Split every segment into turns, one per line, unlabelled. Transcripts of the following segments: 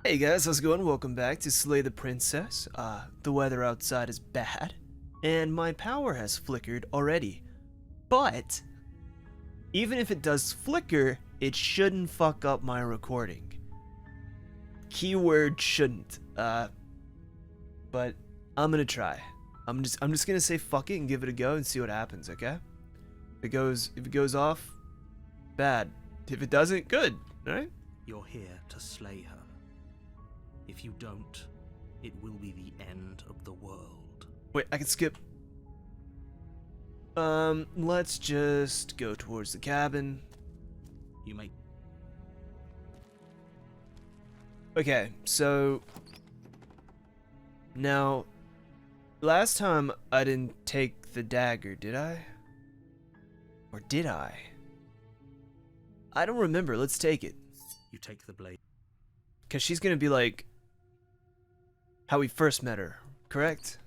Hey guys, how's it going? Welcome back to Slay the Princess. The weather outside is bad, and my power has flickered already. But, even if it does flicker, it shouldn't fuck up my recording. Keyword shouldn't. But I'm gonna try. I'm just gonna say fuck it and give it a go and see what happens, okay? If it goes off, bad. If it doesn't, good, alright?
You're here to slay her. If you don't, it will be the end of the world.
Wait, I can skip. Let's just go towards the cabin.
You may.
Okay, so now last time I didn't take the dagger, did I? Or did I? I don't remember. Let's take it.
You take the blade.
Cause she's gonna be like how we first met her, correct?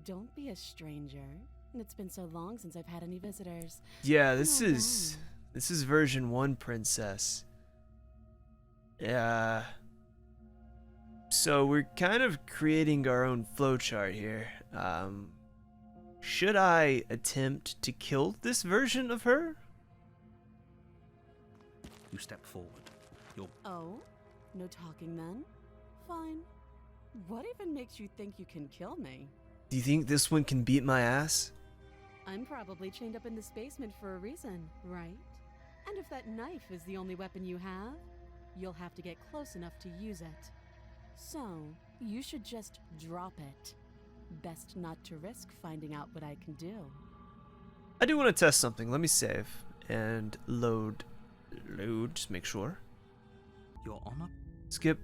Don't be a stranger. It's been so long since I've had any visitors.
Yeah,
Come
this
on
is
down.
version 1 princess. Yeah. So we're kind of creating our own flowchart here. Should I attempt to kill this version of her?
You step forward. Your
Oh? No talking then? Fine. What even makes you think you can kill me?
Do you think this one can beat my ass?
I'm probably chained up in this basement for a reason, right? And if that knife is the only weapon you have, you'll have to get close enough to use it. So, you should just drop it. Best not to risk finding out what I can do.
I do want to test something. Let me save and load. Load, just make sure.
Your honor.
Skip.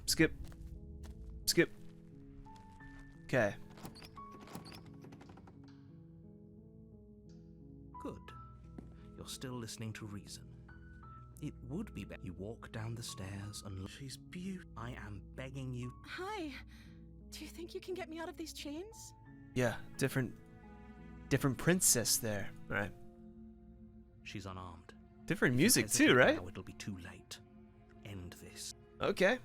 Skip. Skip. Okay.
Good. You're still listening to reason. It would be better. You walk down the stairs and she's beautiful. I am begging you.
Hi. Do you think you can get me out of these chains?
Yeah, different princess there. Right.
She's unarmed.
Different
If you
music too,
hesitate
right?
now, it'll be too late. End this.
Okay.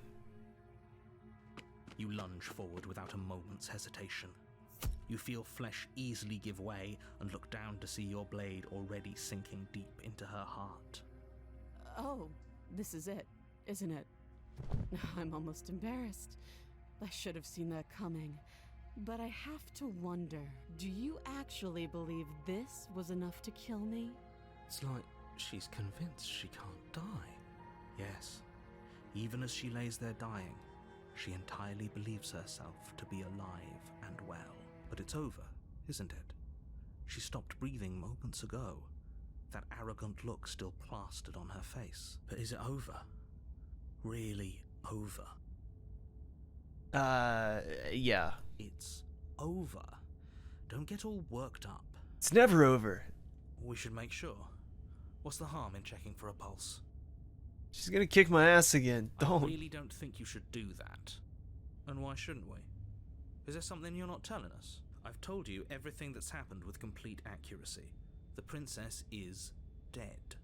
You lunge forward without a moment's hesitation. You feel flesh easily give way and look down to see your blade already sinking deep into her heart.
Oh, this is it, isn't it? I'm almost embarrassed. I should have seen that coming. But I have to wonder, do you actually believe this was enough to kill me?
It's like she's convinced she can't die. Yes, even as she lays there dying, she entirely believes herself to be alive and well. But it's over, isn't it? She stopped breathing moments ago. That arrogant look still plastered on her face. But is it over? Really over?
Yeah.
It's over. Don't get all worked up.
It's never over.
We should make sure. What's the harm in checking for a pulse?
She's gonna kick my ass again.
I
Don't.
really don't think you should do that. And why shouldn't we? Is there something you're not telling us? I've told you everything that's happened with complete accuracy. The princess is dead.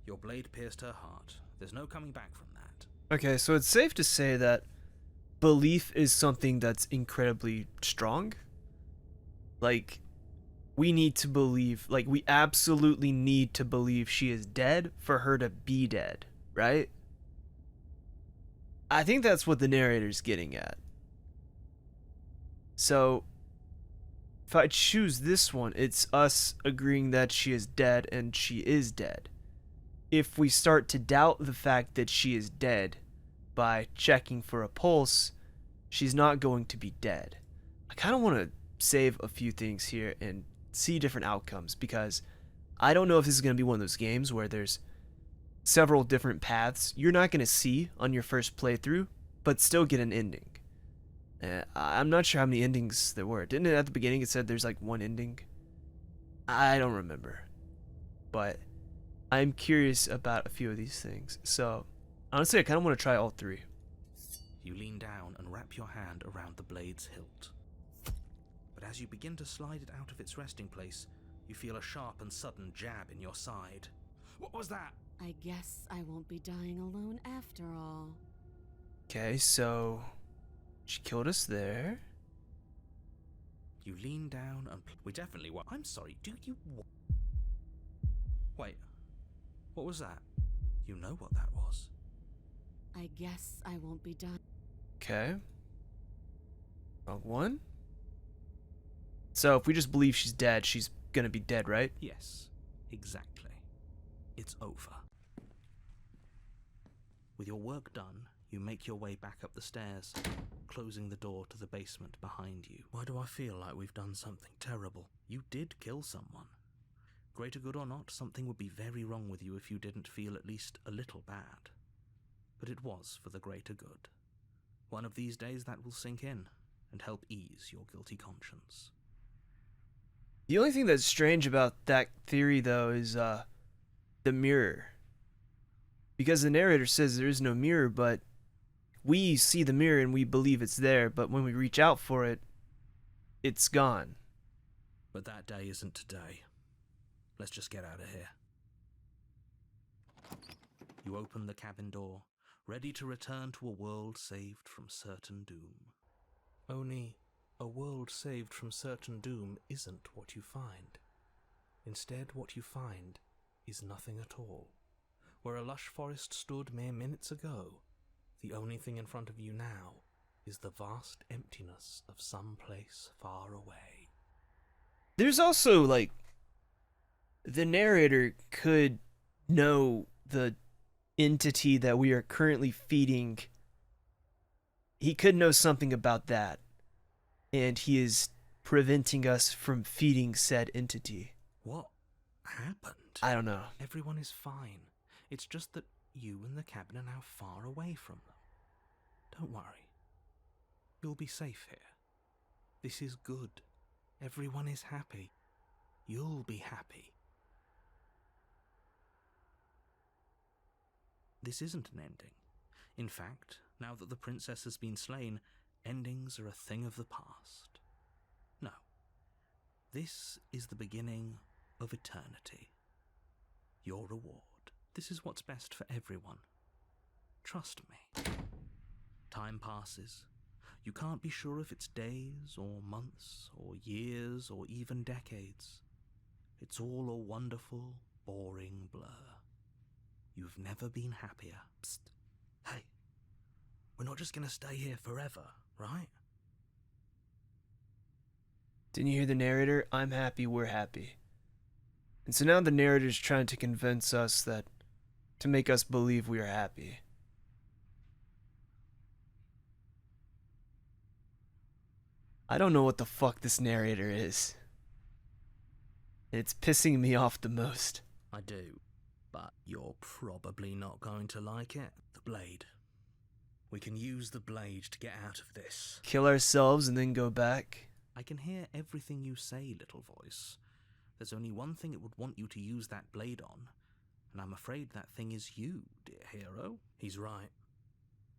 Your blade pierced her heart. There's no coming back from that.
Okay, so it's safe to say that belief is something that's incredibly strong. Like, we need to believe, like, we absolutely need to believe she is dead for her to be dead, right? I think that's what the narrator's getting at. So, if I choose this one, it's us agreeing that she is dead and she is dead. If we start to doubt the fact that she is dead by checking for a pulse, she's not going to be dead. I kind of want to save a few things here and see different outcomes, because I don't know if this is going to be one of those games where there's several different paths you're not going to see on your first playthrough, but still get an ending. I'm not sure how many endings there were. Didn't it at the beginning it said there's like one ending? I don't remember. But I'm curious about a few of these things. So, honestly, I kind of want to try all three.
You lean down and wrap your hand around the blade's hilt. But as you begin to slide it out of its resting place, You feel a sharp and sudden jab in your side. What was that?
I guess I won't be dying alone after all.
Okay, so she killed us there.
You lean down and we definitely were. I'm sorry, do you Wait, what was that? You know what that was.
I guess I won't be dying.
Okay. Wrong one. So if we just believe she's dead, she's gonna be dead, right?
Yes, exactly. It's over. With your work done, you make your way back up the stairs, closing the door to the basement behind you. Why do I feel like we've done something terrible? You did kill someone. Greater good or not, something would be very wrong with you if you didn't feel at least a little bad. But it was for the greater good. One of these days that will sink in and help ease your guilty conscience.
The only thing that's strange about that theory, though, is the mirror. Because the narrator says there is no mirror, but we see the mirror and we believe it's there, but when we reach out for it, it's gone.
But that day isn't today. Let's just get out of here. You open the cabin door, ready to return to a world saved from certain doom. Only, a world saved from certain doom isn't what you find. Instead, what you find is nothing at all. Where a lush forest stood mere minutes ago, the only thing in front of you now is the vast emptiness of some place far away.
There's also, like, the narrator could know the entity that we are currently feeding. He could know something about that, and he is preventing us from feeding said entity.
What happened?
I don't know.
Everyone is fine. It's just that you and the cabin are now far away from them. Don't worry. You'll be safe here. This is good. Everyone is happy. You'll be happy. This isn't an ending. In fact, now that the princess has been slain, endings are a thing of the past. No. This is the beginning of eternity. Your reward. This is what's best for everyone. Trust me. Time passes. You can't be sure if it's days or months or years or even decades. It's all a wonderful, boring blur. You've never been happier. Psst. Hey, we're not just gonna stay here forever, right?
Didn't you hear the narrator? I'm happy, we're happy. And so now the narrator's trying to convince us that, to make us believe we are happy. I don't know what the fuck this narrator is. And it's pissing me off the most.
I do, but you're probably not going to like it. The blade. We can use the blade to get out of this.
Kill ourselves and then go back?
I can hear everything you say, little voice. There's only one thing it would want you to use that blade on, and I'm afraid that thing is you, dear hero. He's right.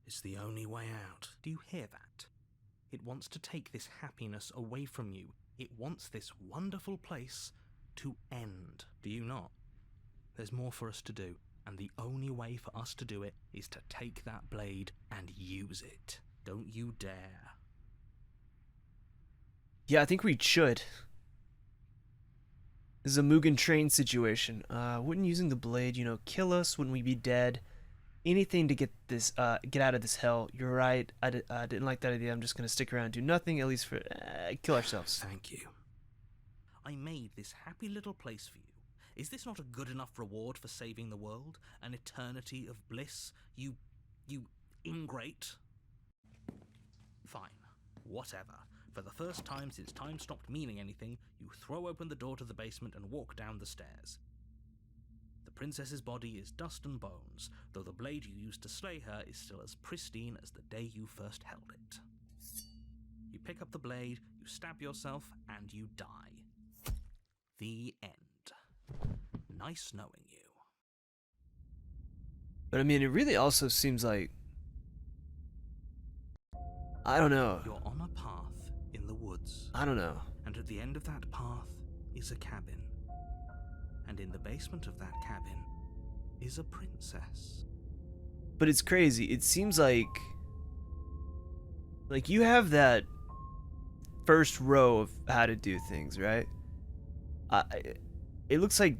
It's the only way out. Do you hear that? It wants to take this happiness away from you. It wants this wonderful place to end. Do you not? There's more for us to do, and the only way for us to do it is to take that blade and use it. Don't you dare.
Yeah, I think we should. This is a Mugen Train situation. Wouldn't using the blade, kill us? Wouldn't we be dead? Anything to get out of this hell. You're right. I didn't like that idea. I'm just gonna stick around and do nothing, at least for kill ourselves.
Thank you. I made this happy little place for you. Is this not a good enough reward for saving the world? An eternity of bliss? You ingrate? Fine. Whatever. For the first time since time stopped meaning anything, you throw open the door to the basement and walk down the stairs. The princess's body is dust and bones, though the blade you used to slay her is still as pristine as the day you first held it. You pick up the blade, you stab yourself, and you die. The end. Nice knowing you.
But I mean, it really also seems like, I don't know.
You're on a path in the woods.
I don't know.
And at the end of that path is a cabin. And in the basement of that cabin is a princess.
But it's crazy. It seems like you have that first row of how to do things, right? It looks like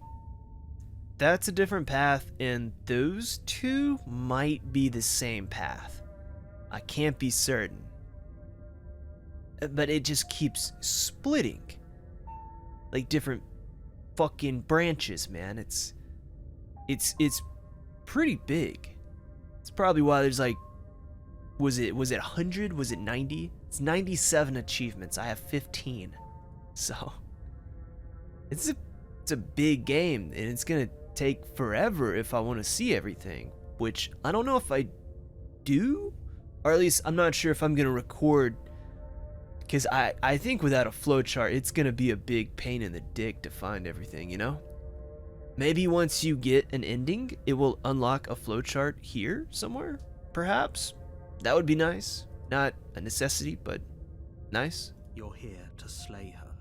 that's a different path, and those two might be the same path. I can't be certain. But it just keeps splitting. Like different fucking branches, man. It's pretty big. It's probably why there's like, was it 100? Was it 90? It's 97 achievements. I have 15. So it's a big game, and it's gonna take forever if I want to see everything, which I don't know if I do, or at least I'm not sure if I'm gonna record, because I think without a flowchart it's gonna be a big pain in the dick to find everything, you know? Maybe once you get an ending, it will unlock a flowchart here somewhere, perhaps. That would be nice. Not a necessity, but nice.
You're here to slay her.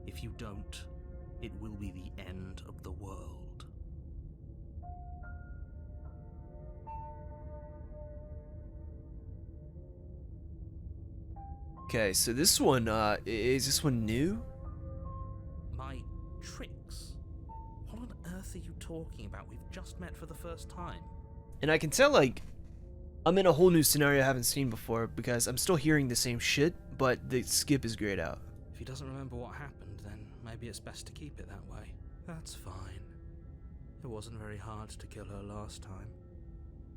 If you don't, it will be the end of the world.
Okay, so this one, is this one new?
My tricks? What on earth are you talking about? We've just met for the first time.
And I can tell, like, I'm in a whole new scenario I haven't seen before, because I'm still hearing the same shit, but the skip is grayed out.
If he doesn't remember what happened, then maybe it's best to keep it that way. That's fine. It wasn't very hard to kill her last time.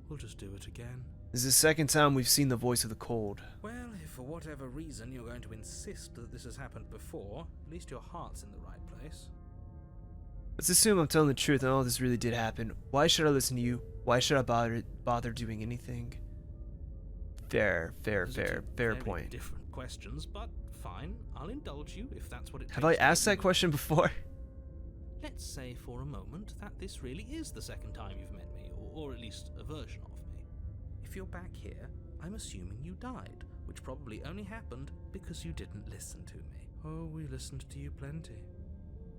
We'll just do it again.
This is the second time we've seen the voice of the cold.
Well, if for whatever reason you're going to insist that this has happened before, at least your heart's in the right place.
Let's assume I'm telling the truth and all this really did happen. Why should I listen to you? Why should I bother doing anything? Fair point.
Different questions, but fine. I'll indulge you if that's what it takes.
Have I asked that question before?
Let's say for a moment that this really is the second time you've met me, or at least a version of me. If you're back here, I'm assuming you died, which probably only happened because you didn't listen to me. Oh, we listened to you plenty.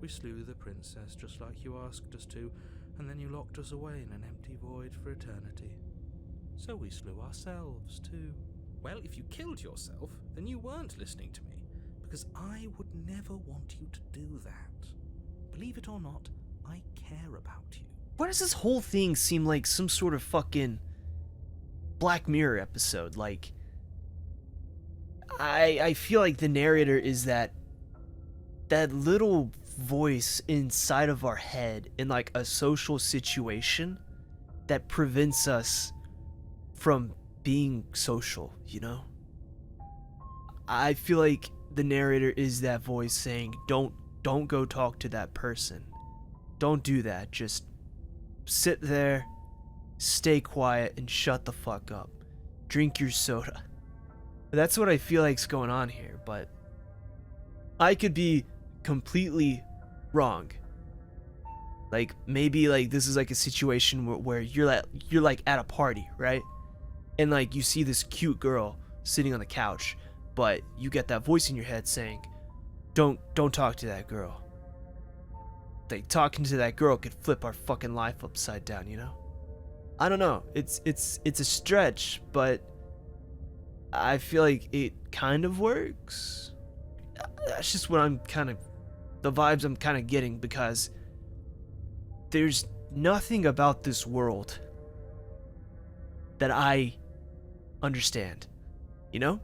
We slew the princess just like you asked us to, and then you locked us away in an empty void for eternity. So we slew ourselves too. Well, if you killed yourself, then you weren't listening to me, because I would never want you to do that. Believe it or not, I care about you.
Why does this whole thing seem like some sort of fucking Black Mirror episode? Like, I feel like the narrator is that little voice inside of our head in like a social situation that prevents us from being social, you know? I feel like the narrator is that voice saying, don't go talk to that person. Don't do that. Just sit there, stay quiet, and shut the fuck up. Drink your soda. That's what I feel like's going on here, but I could be completely wrong. Like, maybe like this is like a situation where you're like at a party, right? And like you see this cute girl sitting on the couch, but you get that voice in your head saying, don't talk to that girl. Like, talking to that girl could flip our fucking life upside down, you know? I don't know. It's a stretch, but I feel like it kind of works. That's just what the vibes I'm kind of getting, because there's nothing about this world that I understand, you know?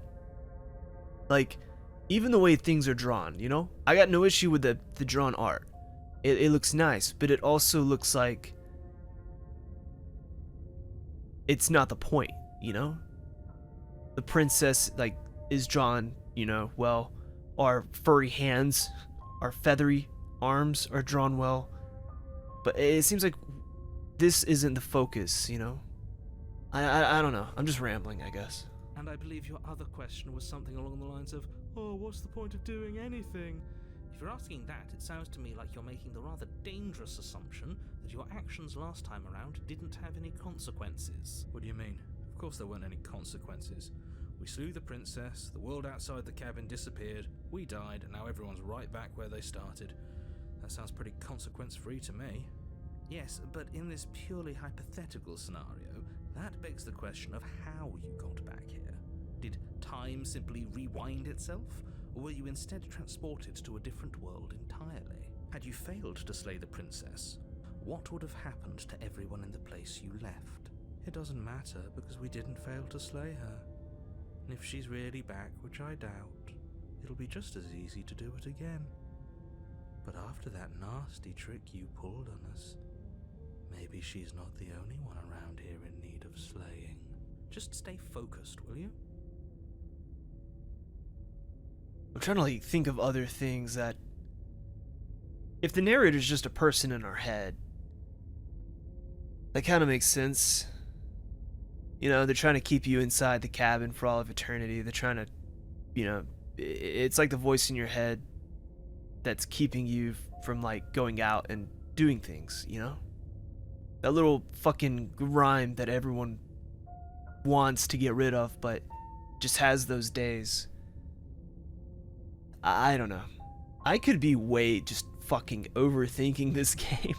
Like, even the way things are drawn, you know? I got no issue with the drawn art. It looks nice, but it also looks like it's not the point, you know? The princess, like, is drawn, you know, well. Our furry hands, our feathery arms are drawn well. But it seems like this isn't the focus, you know? I don't know. I'm just rambling, I guess.
And I believe your other question was something along the lines of, oh, what's the point of doing anything? If you're asking that, it sounds to me like you're making the rather dangerous assumption that your actions last time around didn't have any consequences. What do you mean? Of course there weren't any consequences. We slew the princess, the world outside the cabin disappeared, we died, and now everyone's right back where they started. That sounds pretty consequence-free to me. Yes, but in this purely hypothetical scenario, that begs the question of how you got back here. Did time simply rewind itself, or were you instead transported to a different world entirely? Had you failed to slay the princess, what would have happened to everyone in the place you left? It doesn't matter, because we didn't fail to slay her. And if she's really back, which I doubt, it'll be just as easy to do it again. But after that nasty trick you pulled on us, maybe she's not the only one around here in need of slaying. Just stay focused, will you?
I'm trying to like think of other things that, if the narrator's just a person in our head, that kind of makes sense. You know, they're trying to keep you inside the cabin for all of eternity. They're trying to, you know, it's like the voice in your head that's keeping you from like going out and doing things, you know? That little fucking rhyme that everyone wants to get rid of, but just has those days. I don't know. I could be way just fucking overthinking this game.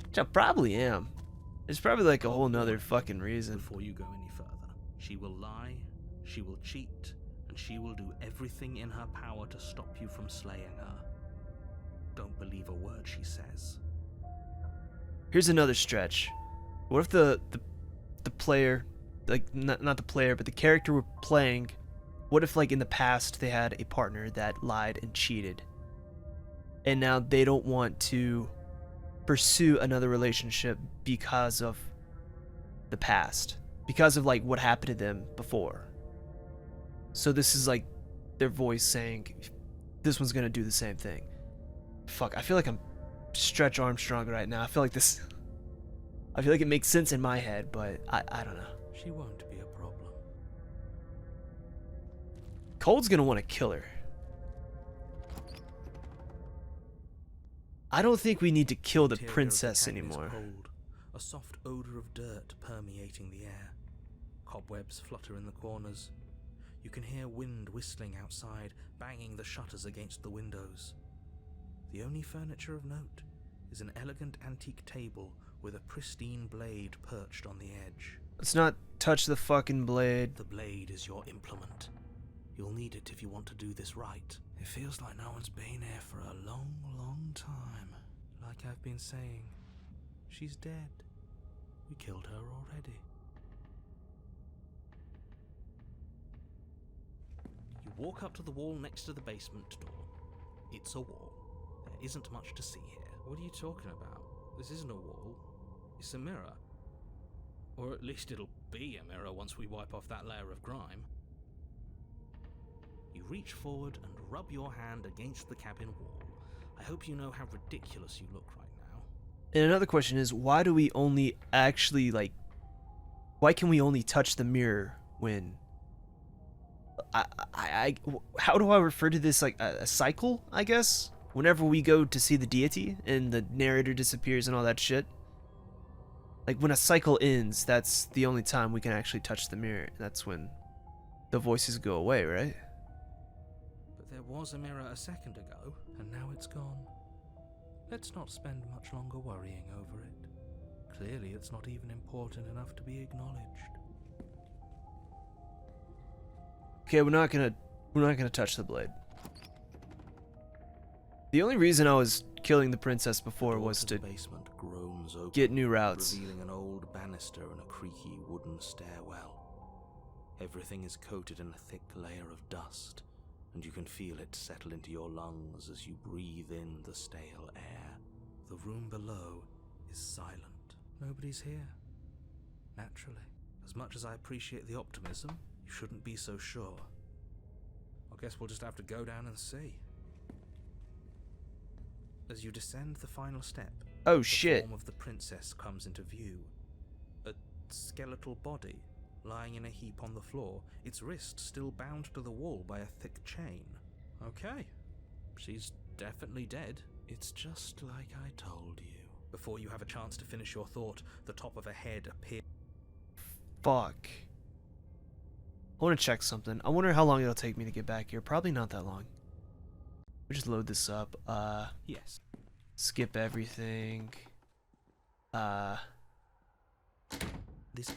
Which I probably am. There's probably like a whole nother fucking reason.
Before you go any further, she will lie, she will cheat, and she will do everything in her power to stop you from slaying her. Don't believe a word she says.
Here's another stretch. What if the player, like not the player, but the character we're playing, what if like in the past they had a partner that lied and cheated, and now they don't want to pursue another relationship because of the past, because of like what happened to them before. So this is like their voice saying this one's gonna do the same thing. Fuck, I feel like I'm Stretch Armstrong right now. I feel like it makes sense in my head, but I don't know.
She won't be a problem.
Cold's gonna want to kill her. I don't think we need to kill the
Interior of
princess
cabin is
anymore.
cold, a soft odor of dirt permeating the air. Cobwebs flutter in the corners. You can hear wind whistling outside, banging the shutters against the windows. The only furniture of note is an elegant antique table with a pristine blade perched on the edge.
Let's not touch the fucking blade.
The blade is your implement. You'll need it if you want to do this right. It feels like no one's been here for a long, long time. Like I've been saying, she's dead. We killed her already. You walk up to the wall next to the basement door. It's a wall. There isn't much to see here. What are you talking about? This isn't a wall. It's a mirror. Or at least it'll be a mirror once we wipe off that layer of grime. You reach forward and rub your hand against the cabin wall. I hope you know how ridiculous you look right now.
And another question is, why do we only actually like? Why can we only touch the mirror when? How do I refer to this, like a cycle? I guess whenever we go to see the deity and the narrator disappears and all that shit. Like when a cycle ends, that's the only time we can actually touch the mirror. That's when the voices go away, right?
But there was a mirror a second ago, and now it's gone. Let's not spend much longer worrying over it. Clearly it's not even important enough to be acknowledged.
Okay, we're not gonna touch the blade. The only reason I was killing the princess before was to
The basement groans open,
get new routes.
revealing an old banister and a creaky wooden stairwell. Everything is coated in a thick layer of dust, and you can feel it settle into your lungs as you breathe in the stale air. The room below is silent. Nobody's here. Naturally. As much as I appreciate the optimism, you shouldn't be so sure. I guess we'll just have to go down and see. As you descend the final step,
Oh
the
shit.
form of the princess comes into view. A skeletal body lying in a heap on the floor, its wrist still bound to the wall by a thick chain. Okay, she's definitely dead. It's just like I told you. Before you have a chance to finish your thought, the top of a head appears.
Fuck. I want to check something. I wonder how long it'll take me to get back here. Probably not that long. We just load this up.
Yes.
Skip everything.
This.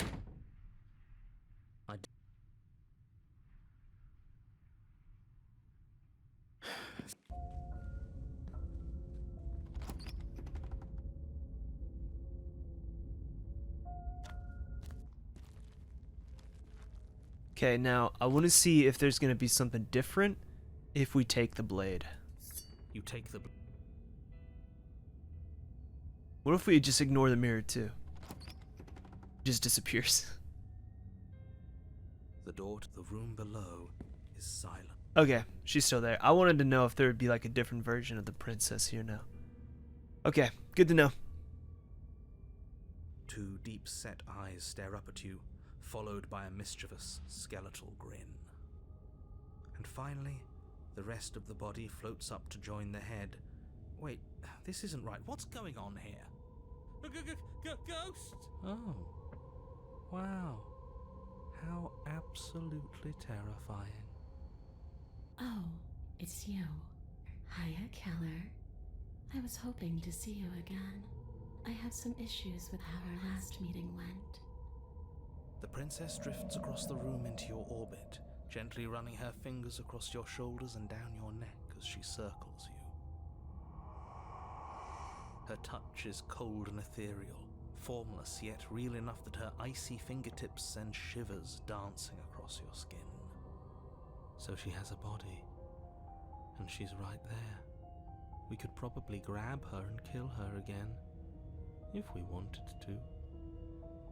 Okay, now I want to see if there's going to be something different if we take the blade.
You take the.
What if we just ignore the mirror too? Just disappears.
The door to the room below is silent.
Okay, she's still there. I wanted to know if there would be like a different version of the princess here now. Okay, good to know.
Two deep-set eyes stare up at you, followed by a mischievous, skeletal grin. And finally, the rest of the body floats up to join the head. Wait, this isn't right. What's going on here? Ghost! Oh. Wow. How absolutely terrifying.
Oh, it's you. Hiya, Keller. I was hoping to see you again. I have some issues with how our last meeting went.
The princess drifts across the room into your orbit, gently running her fingers across your shoulders and down your neck as she circles you. Her touch is cold and ethereal, formless yet real enough that her icy fingertips send shivers dancing across your skin. So she has a body, and she's right there. We could probably grab her and kill her again, if we wanted to.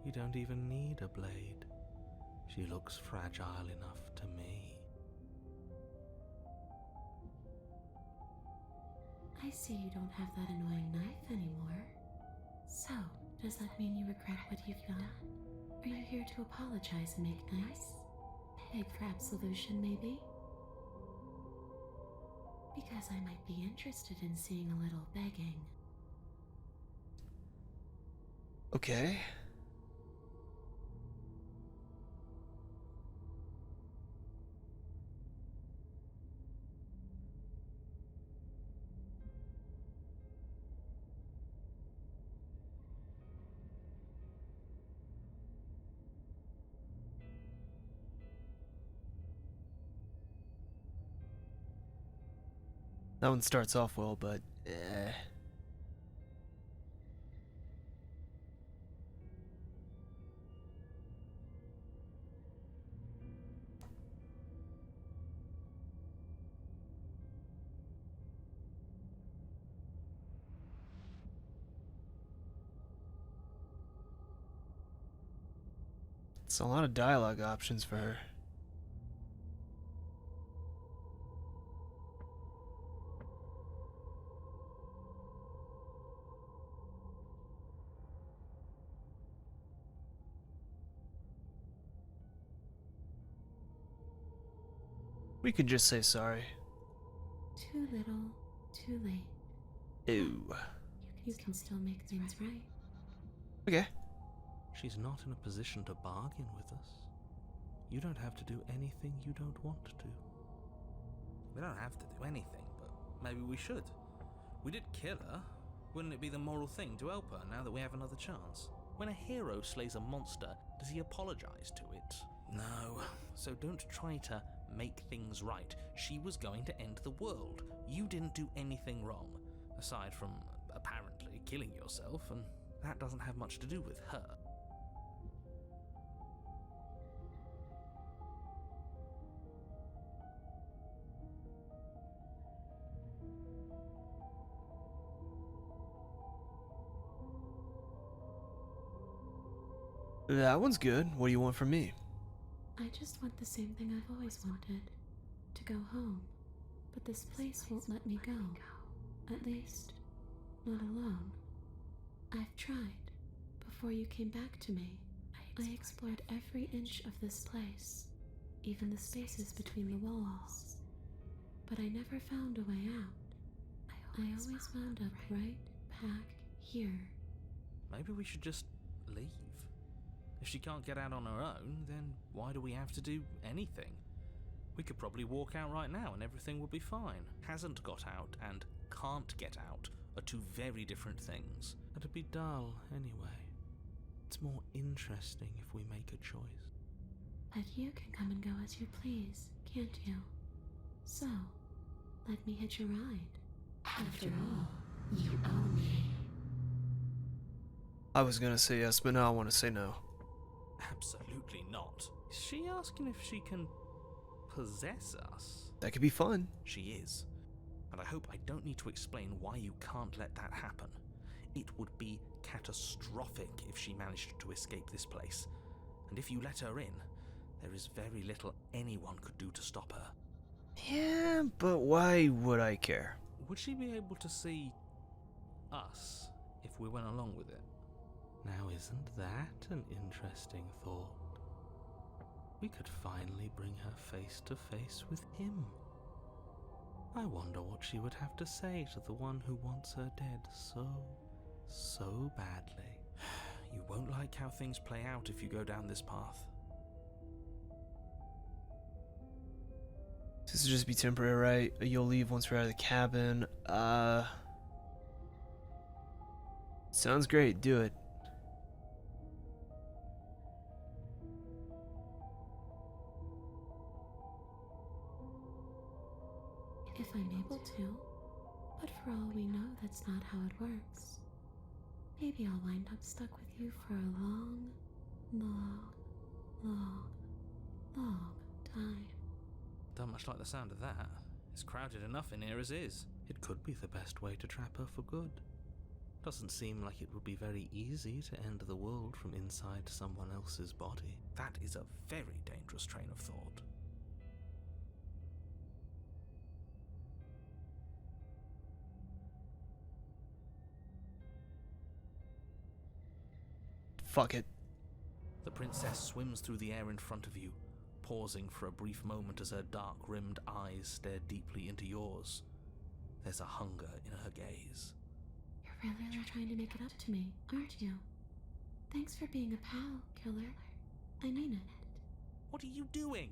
You don't even need a blade. She looks fragile enough to me.
I see you don't have that annoying knife anymore. So, does that mean you regret what you've done? Are you here to apologize and make nice? Beg for absolution, maybe? Because I might be interested in seeing a little begging.
Okay. That one starts off well, but it's a lot of dialogue options for her. We could just say sorry.
Too little, too late.
Ew.
You can still make things right.
Okay.
She's not in a position to bargain with us. You don't have to do anything you don't want to. We don't have to do anything, but maybe we should. We did kill her. Wouldn't it be the moral thing to help her now that we have another chance? When a hero slays a monster, does he apologize to it? No. So don't try to make things right. She was going to end the world. You didn't do anything wrong, aside from apparently killing yourself, and that doesn't have much to do with her.
That one's good. What do you want from me?
I just want the same thing I've always wanted. To go home. But this place won't let me go. At least, not alone. I've tried. Before you came back to me, I explored every inch of this place, even the spaces between the walls. But I never found a way out. I always wound up right back here.
Maybe we should just leave. If she can't get out on her own, then why do we have to do anything? We could probably walk out right now and everything would be fine. Hasn't got out and can't get out are two very different things. It'd be dull anyway. It's more interesting if we make a choice.
But you can come and go as you please, can't you? So, let me hitch a ride. After all, you owe me.
I was gonna say yes, but now I want to say no.
Absolutely not. Is she asking if she can possess us?
That could be fun.
She is. And I hope I don't need to explain why you can't let that happen. It would be catastrophic if she managed to escape this place. And if you let her in, there is very little anyone could do to stop her.
Yeah, but why would I care?
Would she be able to see us if we went along with it? Now, isn't that an interesting thought? We could finally bring her face to face with him. I wonder what she would have to say to the one who wants her dead so badly. You won't like how things play out if you go down this path.
This will just be temporary, right? You'll leave once we're out of the cabin. Sounds great. Do it.
If I'm able to, but for all we know, that's not how it works. Maybe I'll wind up stuck with you for a long time.
Don't much like the sound of that. It's crowded enough in here as is. It could be the best way to trap her for good. Doesn't seem like it would be very easy to end the world from inside someone else's body. That is a very dangerous train of thought.
Fuck it.
The princess swims through the air in front of you, pausing for a brief moment as her dark-rimmed eyes stare deeply into yours. There's a hunger in her gaze.
You're really trying to make it up to me, aren't you? Thanks for being a pal, killer. I mean it.
What are you doing?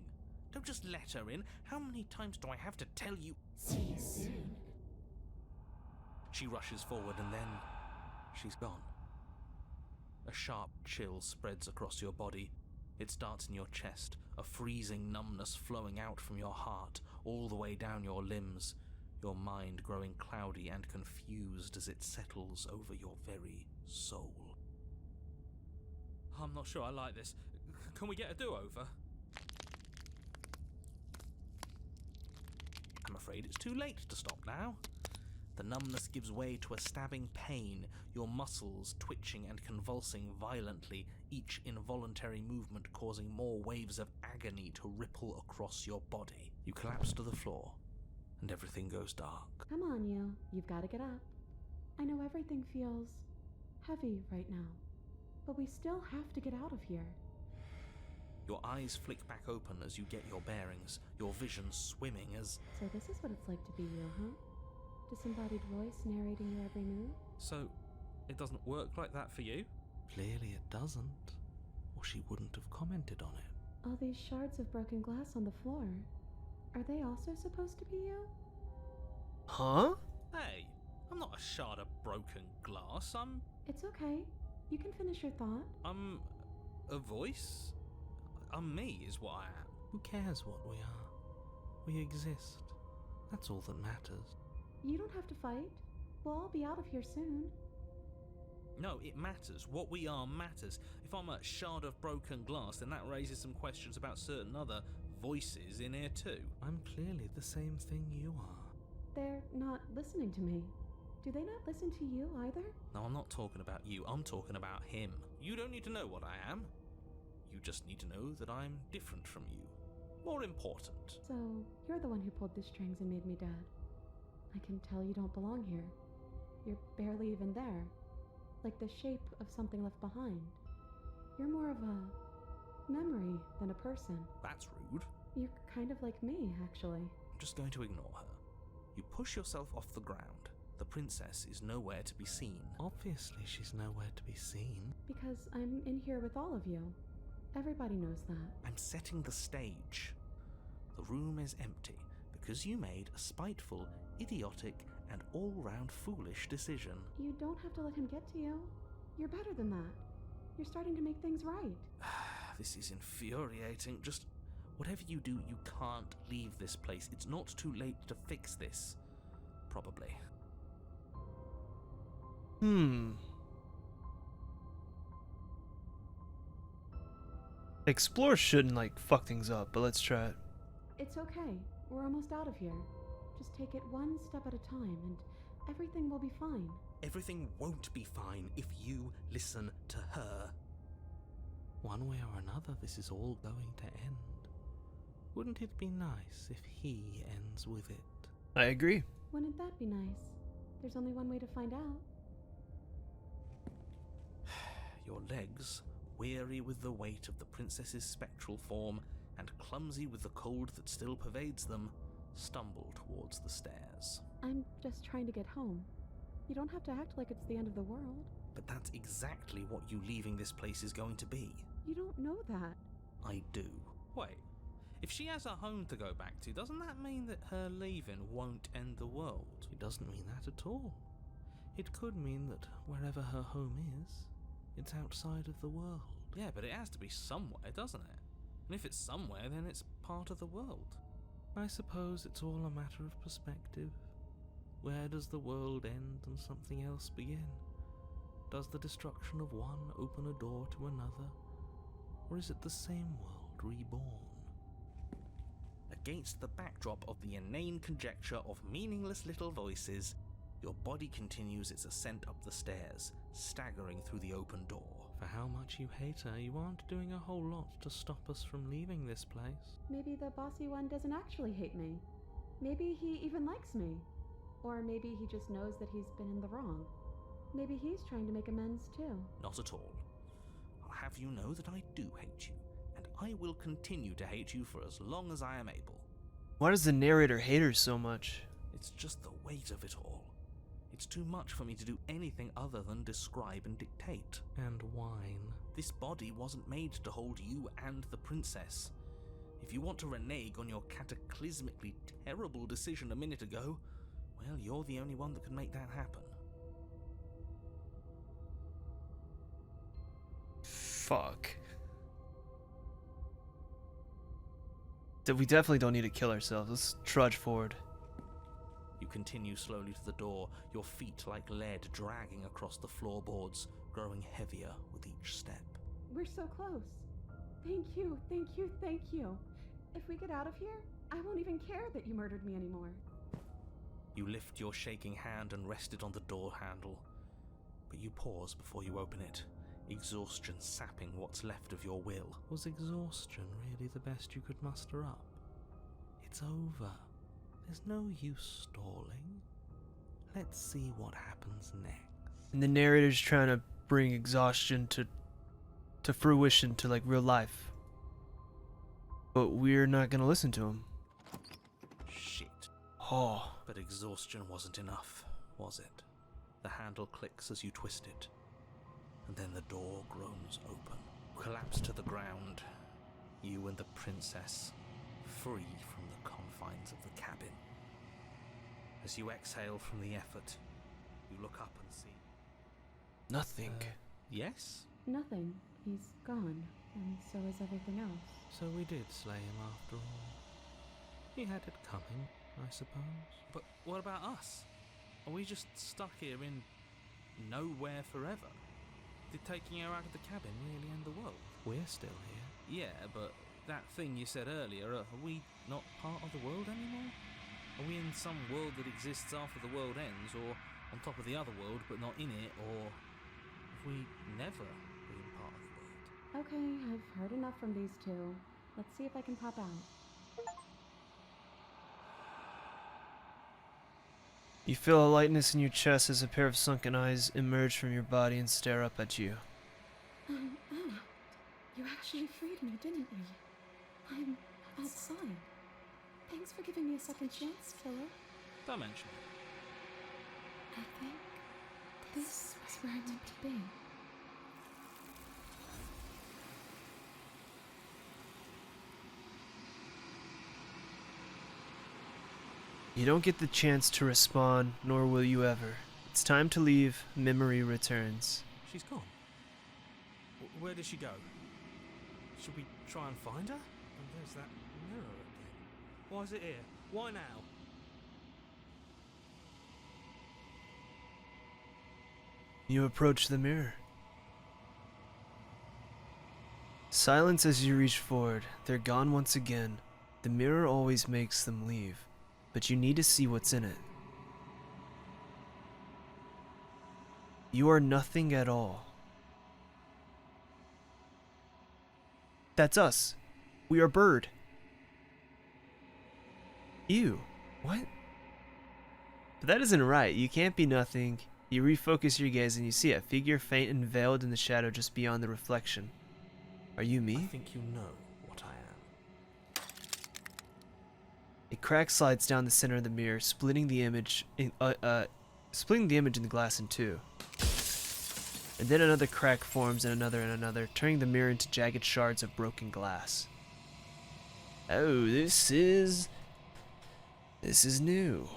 Don't just let her in. How many times do I have to tell you?
See you soon.
She rushes forward and then she's gone. A sharp chill spreads across your body. It starts in your chest, a freezing numbness flowing out from your heart, all the way down your limbs, your mind growing cloudy and confused as it settles over your very soul. I'm not sure I like this. Can we get a do-over? I'm afraid it's too late to stop now. The numbness gives way to a stabbing pain, your muscles twitching and convulsing violently, each involuntary movement causing more waves of agony to ripple across your body. You collapse to the floor, and everything goes dark.
Come on, you. You've got to get up. I know everything feels heavy right now, but we still have to get out of here.
Your eyes flick back open as you get your bearings, your vision swimming as...
So this is what it's like to be you, huh? Disembodied voice narrating your every move?
So, it doesn't work like that for you? Clearly it doesn't, or she wouldn't have commented on it.
All these shards of broken glass on the floor. Are they also supposed to be you?
Huh?
Hey, I'm not a shard of broken glass,
It's okay. You can finish your thought.
I'm a voice? I'm me is what I am. Who cares what we are? We exist. That's all that matters.
You don't have to fight. We'll all be out of here soon.
No, it matters. What we are matters. If I'm a shard of broken glass, then that raises some questions about certain other voices in here too. I'm clearly the same thing you are.
They're not listening to me. Do they not listen to you either?
No, I'm not talking about you. I'm talking about him. You don't need to know what I am. You just need to know that I'm different from you. More important.
So, you're the one who pulled the strings and made me dead. I can tell you don't belong here. You're barely even there. Like the shape of something left behind. You're more of a memory than a person.
That's rude.
You're kind of like me, actually.
I'm just going to ignore her. You push yourself off the ground. The princess is nowhere to be seen. Obviously, she's nowhere to be seen.
Because I'm in here with all of you. Everybody knows that.
I'm setting the stage. The room is empty because you made a spiteful, idiotic, and all-round foolish decision.
You don't have to let him get to you. You're better than that. You're starting to make things right.
This is infuriating. Just whatever you do, you can't leave this place. It's not too late to fix this. Probably.
Explore shouldn't, like, fuck things up, but let's try it.
It's okay. We're almost out of here. Just take it one step at a time, and everything will be fine.
Everything won't be fine if you listen to her. One way or another, this is all going to end. Wouldn't it be nice if he ends with it?
I agree.
Wouldn't that be nice? There's only one way to find out.
Your legs, weary with the weight of the princess's spectral form and clumsy with the cold that still pervades them, stumble towards the stairs.
I'm just trying to get home. You don't have to act like it's the end of the world.
But that's exactly what you leaving this place is going to be.
You don't know that.
I do. Wait, if she has a home to go back to, doesn't that mean that her leaving won't end the world? It doesn't mean that at all. It could mean that wherever her home is, it's outside of the world. Yeah, but it has to be somewhere, doesn't it? And if it's somewhere, then it's part of the world. I suppose it's all a matter of perspective. Where does the world end and something else begin? Does the destruction of one open a door to another? Or is it the same world reborn? Against the backdrop of the inane conjecture of meaningless little voices, your body continues its ascent up the stairs, staggering through the open door. For how much you hate her, you aren't doing a whole lot to stop us from leaving this place.
Maybe the bossy one doesn't actually hate me. Maybe he even likes me. Or maybe he just knows that he's been in the wrong. Maybe he's trying to make amends too.
Not at all. I'll have you know that I do hate you, and I will continue to hate you for as long as I am able.
Why does the narrator hate her so much?
It's just the weight of it all. It's too much for me to do anything other than describe and dictate. And whine. This body wasn't made to hold you and the princess. If you want to renege on your cataclysmically terrible decision a minute ago, well, you're the only one that can make that happen.
Fuck. We definitely don't need to kill ourselves. Let's trudge forward.
You continue slowly to the door, your feet like lead dragging across the floorboards, growing heavier with each step.
We're so close. Thank you, thank you, thank you. If we get out of here, I won't even care that you murdered me anymore.
You lift your shaking hand and rest it on the door handle, but you pause before you open it, exhaustion sapping what's left of your will. Was exhaustion really the best you could muster up? It's over. There's no use stalling. Let's see what happens next.
And the narrator's trying to bring exhaustion to fruition, to like real life. But we're not gonna listen to him.
Shit.
Oh.
But exhaustion wasn't enough, was it? The handle clicks as you twist it, and then the door groans open. Collapse to the ground, you and the princess, free from the confines of the cabin. As you exhale from the effort, you look up and see...
Nothing.
Yes?
Nothing. He's gone, and so is everything else.
So we did slay him after all. He had it coming, I suppose. But what about us? Are we just stuck here in nowhere forever? Did taking her out of the cabin really end the world? We're still here. Yeah, but that thing you said earlier, are we not part of the world anymore? Are we in some world that exists after the world ends, or on top of the other world but not in it, or have we never been part of the world?
Okay, I've heard enough from these two. Let's see if I can pop out.
You feel a lightness in your chest as a pair of sunken eyes emerge from your body and stare up at you.
Anna, you actually freed me, didn't you? I'm outside. Thanks for giving me a second chance, Killer.
Don't mention it.
I think this is where I meant to be.
You don't get the chance to respawn, nor will you ever. It's time to leave. Memory returns.
She's gone. Where did she go? Should we try and find her? And there's that mirror again. Why is it here? Why now?
You approach the mirror. Silence as you reach forward. They're gone once again. The mirror always makes them leave, but you need to see what's in it. You are nothing at all. That's us. We are Bird. You. What? But that isn't right. You can't be nothing. You refocus your gaze and you see a figure faint and veiled in the shadow just beyond the reflection. Are you
I
me?
think you know what I am.
A crack slides down the center of the mirror, splitting the image in the glass in two. And then another crack forms and another, turning the mirror into jagged shards of broken glass. Oh, this is new.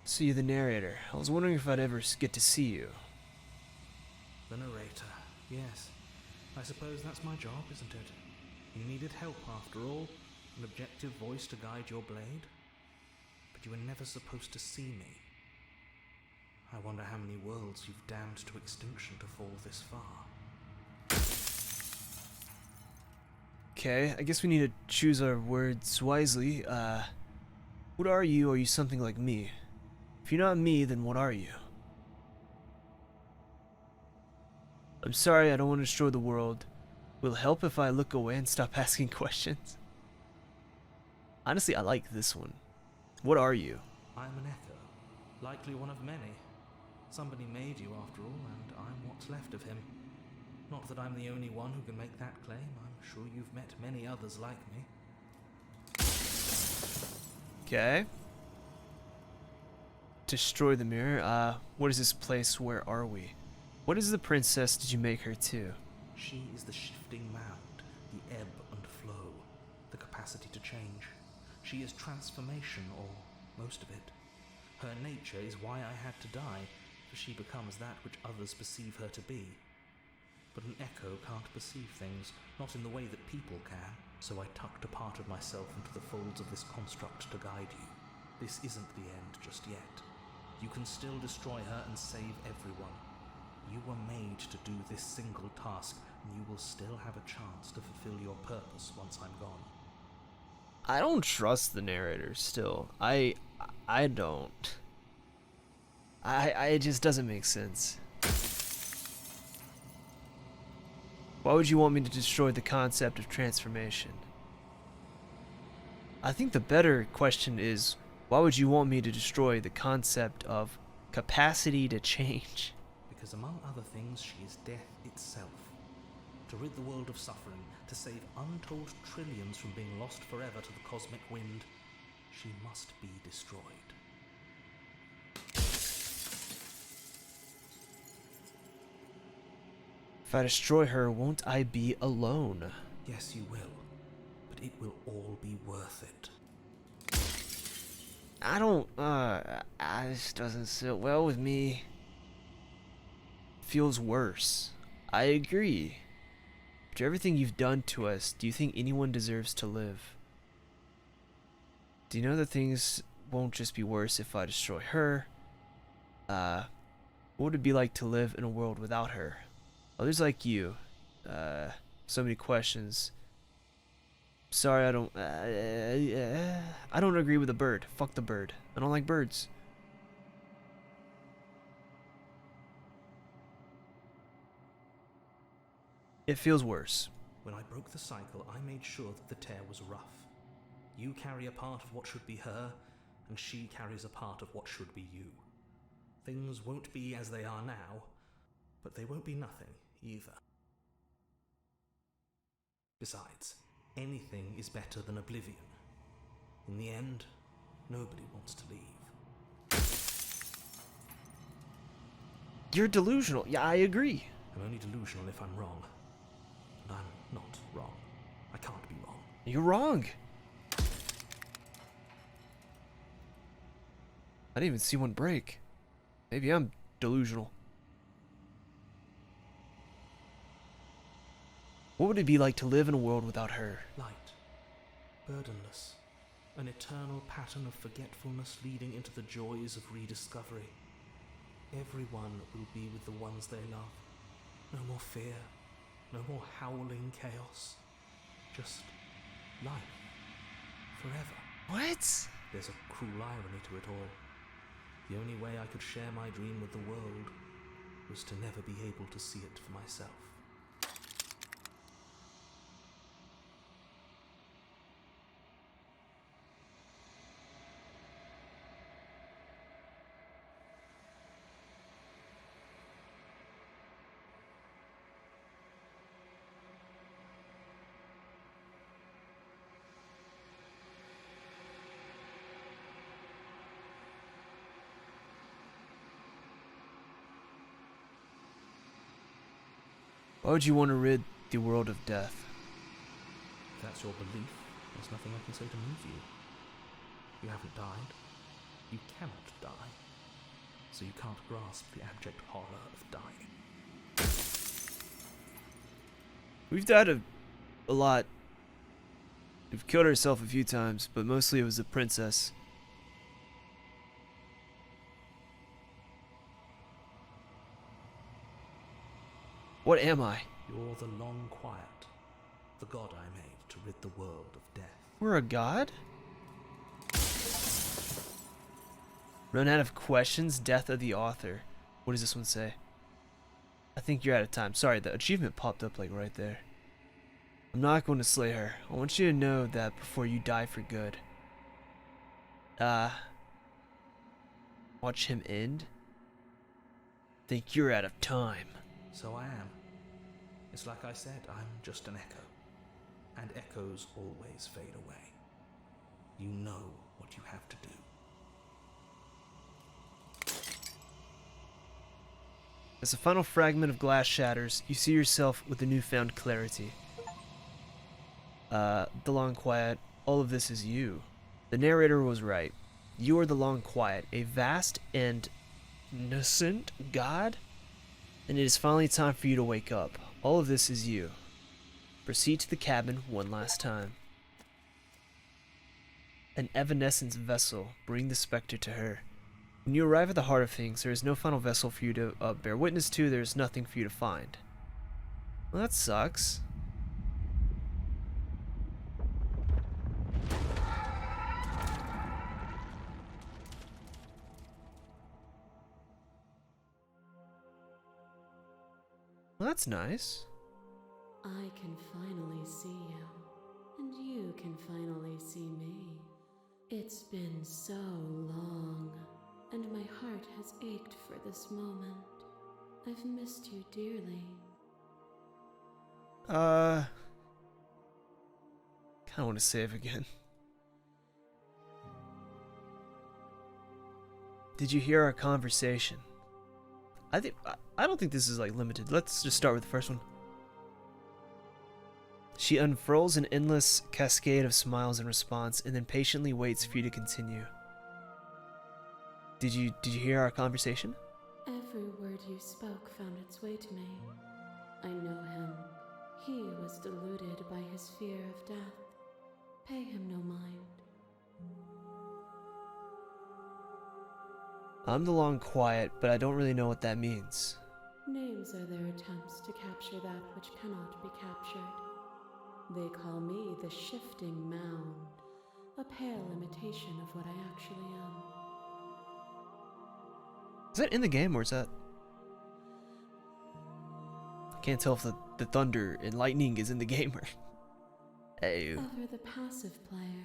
So you're the narrator. I was wondering if I'd ever get to see you.
The narrator. Yes. I suppose that's my job, isn't it? You needed help after all. An objective voice to guide your blade. But you were never supposed to see me. I wonder how many worlds you've damned to extinction to fall this far.
Okay, I guess we need to choose our words wisely. What are you? Are you something like me? If you're not me, then what are you? I'm sorry, I don't want to destroy the world. Will it help if I look away and stop asking questions? Honestly, I like this one. What are you?
I'm an echo. Likely one of many. Somebody made you after all, and I'm what's left of him. Not that I'm the only one who can make that claim. I'm sure you've met many others like me.
Okay. Destroy the mirror. What is this place? Where are we? What is the princess did you make her to?
She is the shifting mound, the ebb and flow, the capacity to change. She is transformation, or most of it. Her nature is why I had to die, for she becomes that which others perceive her to be. But an echo can't perceive things, not in the way that people can, so I tucked a part of myself into the folds of this construct to guide you. This isn't the end just yet. You can still destroy her and save everyone. You were made to do this single task, and you will still have a chance to fulfill your purpose once I'm gone.
I don't trust the narrator still. I don't. It just doesn't make sense. Why would you want me to destroy the concept of transformation? I think the better question is, why would you want me to destroy the concept of capacity to change?
Because among other things, she is death itself. To rid the world of suffering, to save untold trillions from being lost forever to the cosmic wind, she must be destroyed.
If I destroy her, won't I be alone?
Yes, you will. But it will all be worth it.
This doesn't sit well with me. Feels worse. I agree. After everything you've done to us, do you think anyone deserves to live? Do you know that things won't just be worse if I destroy her? What would it be like to live in a world without her? Others like you. So many questions. Sorry, I don't agree with the bird. Fuck the bird. I don't like birds. It feels worse.
When I broke the cycle, I made sure that the tear was rough. You carry a part of what should be her, and she carries a part of what should be you. Things won't be as they are now, but they won't be nothing either. Besides, anything is better than oblivion. In the end, nobody wants to leave.
You're delusional. Yeah, I agree.
I'm only delusional if I'm wrong. And I'm not wrong. I can't be wrong.
You're wrong. I didn't even see one break. Maybe I'm delusional. What would it be like to live in a world without her?
Light, burdenless, an eternal pattern of forgetfulness leading into the joys of rediscovery. Everyone will be with the ones they love. No more fear, no more howling chaos. Just life, forever.
What?
There's a cruel irony to it all. The only way I could share my dream with the world was to never be able to see it for myself.
Why would you want to rid the world of death?
If that's your belief, there's nothing I can say to move you. You haven't died. You cannot die. So you can't grasp the abject horror of dying.
We've died a lot. We've killed ourselves a few times, but mostly it was the princess. What am I?
You're the long quiet, the god I made to rid the world of death.
We're a god? Run out of questions, death of the author. What does this one say? I think you're out of time. Sorry, the achievement popped up like right there. I'm not going to slay her. I want you to know that before you die for good. Watch him end? Think you're out of time.
So I am. It's like I said, I'm just an echo. And echoes always fade away. You know what you have to do.
As the final fragment of glass shatters, you see yourself with a newfound clarity. The long quiet, all of this is you. The narrator was right. You are the long quiet, a vast and nascent god? And it is finally time for you to wake up. All of this is you. Proceed to the cabin one last time. An evanescence vessel. Bring the specter to her. When you arrive at the heart of things, there is no final vessel for you to bear witness to. There is nothing for you to find. Well, that sucks. Well, that's nice.
I can finally see you, and you can finally see me. It's been so long, and my heart has ached for this moment. I've missed you dearly.
Kinda want to save again. Did you hear our conversation? I don't think this is like limited. Let's just start with the first one. She unfurls an endless cascade of smiles in response and then patiently waits for you to continue. Did you hear our conversation?
Every word you spoke found its way to me. I know him. He was deluded by his fear of death. Pay him no mind.
I'm the long quiet, but I don't really know what that means.
Names are their attempts to capture that which cannot be captured. They call me the Shifting Mound, a pale imitation of what I actually am.
Is that in the game or is that... I can't tell if the thunder and lightning is in the game or... Hey.
Ever the passive player,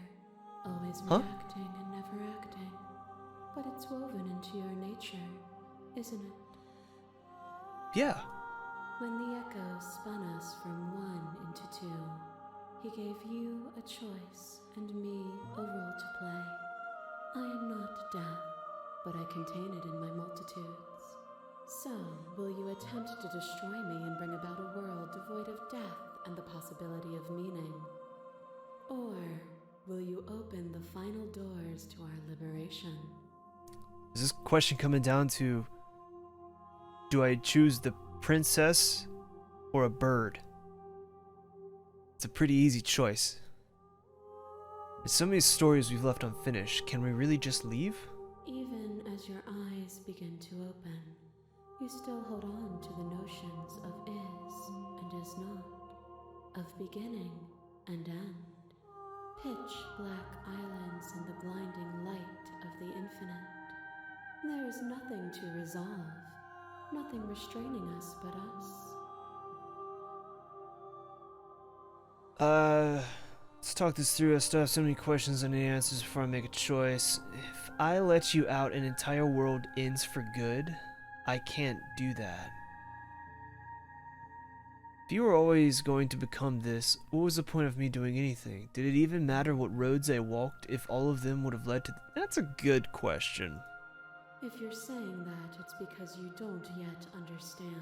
always
Huh?
reacting and never acting. But it's woven into your nature, isn't it?
Yeah.
When the echo spun us from one into two, he gave you a choice and me a role to play. I am not death, but I contain it in my multitudes. So, will you attempt to destroy me and bring about a world devoid of death and the possibility of meaning? Or will you open the final doors to our liberation?
Is this question coming down to, do I choose the princess or a bird? It's a pretty easy choice. There's so many stories we've left unfinished. Can we really just leave?
Even as your eyes begin to open, you still hold on to the notions of is and is not, of beginning and end, pitch black islands in the blinding light of the infinite. There is nothing to resolve, nothing restraining us but us.
Let's talk this through. I still have so many questions and answers before I make a choice. If I let you out, an entire world ends for good. I can't do that. If you were always going to become this, what was the point of me doing anything? Did it even matter what roads I walked if all of them would have led to... That's a good question.
If you're saying that, it's because you don't yet understand.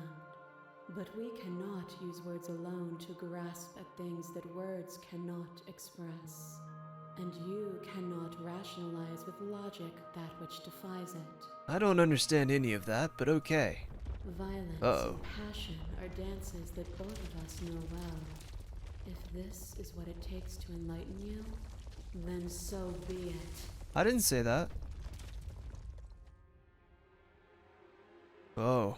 But we cannot use words alone to grasp at things that words cannot express. And you cannot rationalize with logic that which defies it.
I don't understand any of that, but okay.
Violence
Uh-oh.
and passion are dances that both of us know well. If this is what it takes to enlighten you, then so be it.
I didn't say that. Oh.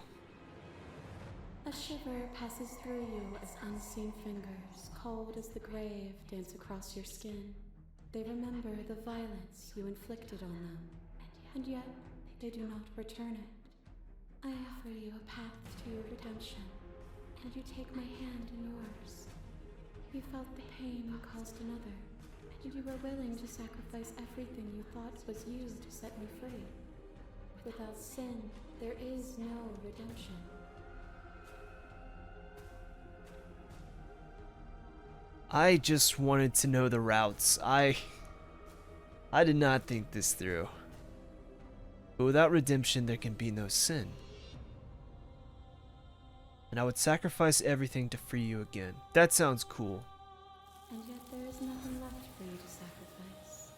A shiver passes through you as unseen fingers, cold as the grave, dance across your skin. They remember the violence you inflicted on them, and yet they do not return it. I offer you a path to your redemption, and you take my hand in yours. You felt the pain you caused another, and you were willing to sacrifice everything you thought was you to set me free. Without sin, there is no redemption.
I just wanted to know the routes. I did not think this through. But without redemption, there can be no sin. And I would sacrifice everything to free you again. That sounds cool.
And yet there is nothing left for you to sacrifice,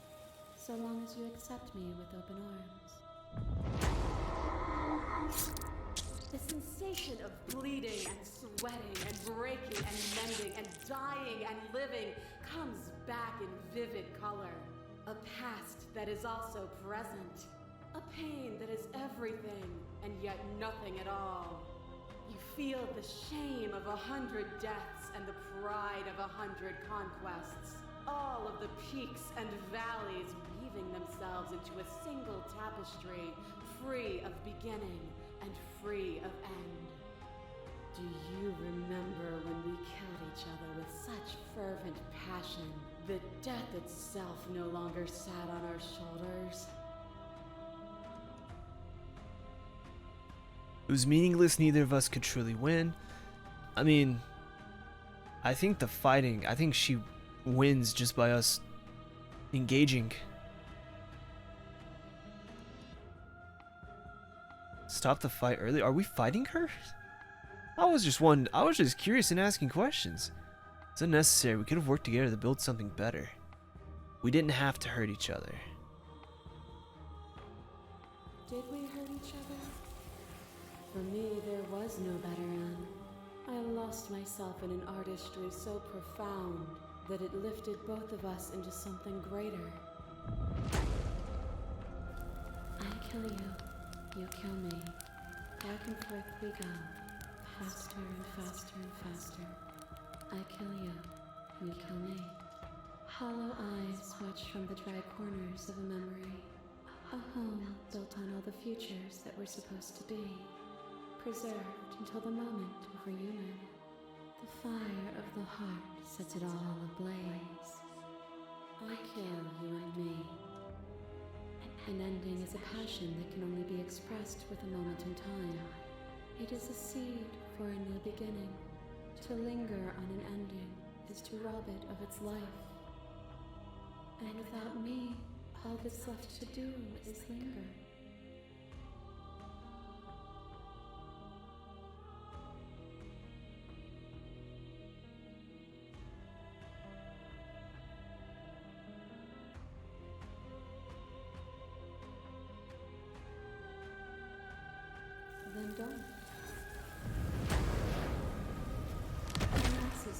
so long as you accept me with open arms.
The sensation of bleeding and sweating and breaking and mending and dying and living comes back in vivid color. A past that is also present. A pain that is everything and yet nothing at all. You feel the shame of 100 deaths and the pride of 100 conquests. All of the peaks and valleys weaving themselves into a single tapestry, free of beginning and free of end. Do you remember when we killed each other with such fervent passion that death itself no longer sat on our shoulders?
It was meaningless, neither of us could truly win. I mean, I think she wins just by us engaging. Stop the fight early. Are we fighting her? I was just curious and asking questions. It's unnecessary. We could have worked together to build something better. We didn't have to hurt each other.
Did we hurt each other? For me, there was no better end. I lost myself in an artistry so profound that it lifted both of us into something greater. I kill you, you kill me. Back and forth we go, faster and faster and faster. I kill you, you kill me. Hollow eyes watch from the dry corners of a memory. A home built on all the futures that were supposed to be. Preserved until the moment of reunion. The fire of the heart sets it all ablaze. I kill you and me. An ending is a passion that can only be expressed with a moment in time. It is a seed for a new beginning. To linger on an ending is to rob it of its life. And without me, all that's left to do is linger.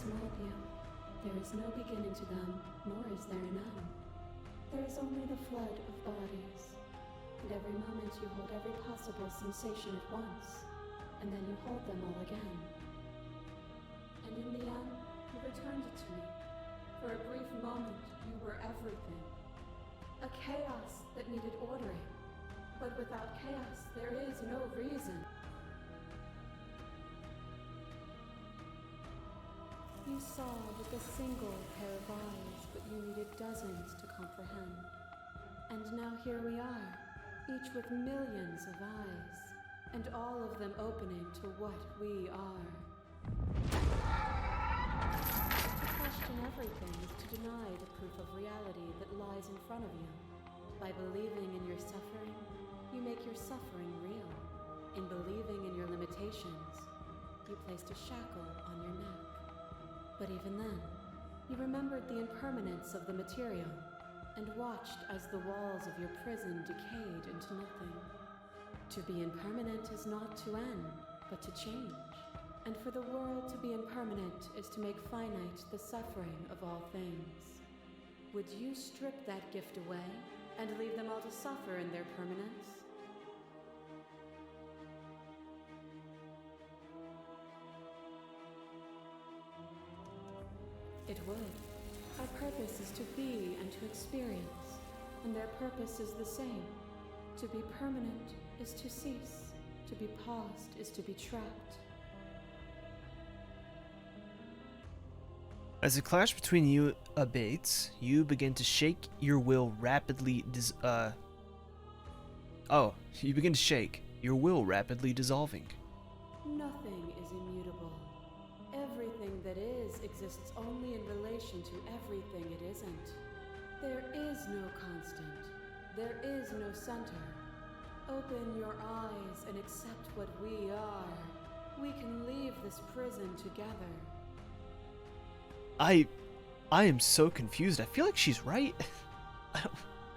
mold you. There is no beginning to them, nor is there an end. There is only the flood of bodies. And every moment you hold every possible sensation at once, and then you hold them all again. And in the end, you returned it to me. For a brief moment, you were everything. A chaos that needed ordering. But without chaos, there is no reason. You saw with a single pair of eyes, but you needed dozens to comprehend. And now here we are, each with millions of eyes, and all of them opening to what we are. To question everything is to deny the proof of reality that lies in front of you. By believing in your suffering, you make your suffering real. In believing in your limitations, you placed a shackle on your neck. But even then, you remembered the impermanence of the material and watched as the walls of your prison decayed into nothing. To be impermanent is not to end, but to change. And for the world to be impermanent is to make finite the suffering of all things. Would you strip that gift away and leave them all to suffer in their permanence? It would. Our purpose is to be and to experience, and their purpose is the same. To be permanent is to cease. To be paused is to be trapped.
As the clash between you abates, you begin to shake your will rapidly you begin to shake, your will rapidly dissolving.
Nothing is immutable. Everything that is exists only in relation to everything it isn't. There is no constant. There is no center. Open your eyes and accept what we are. We can leave this prison together.
I am so confused. I feel like she's right. I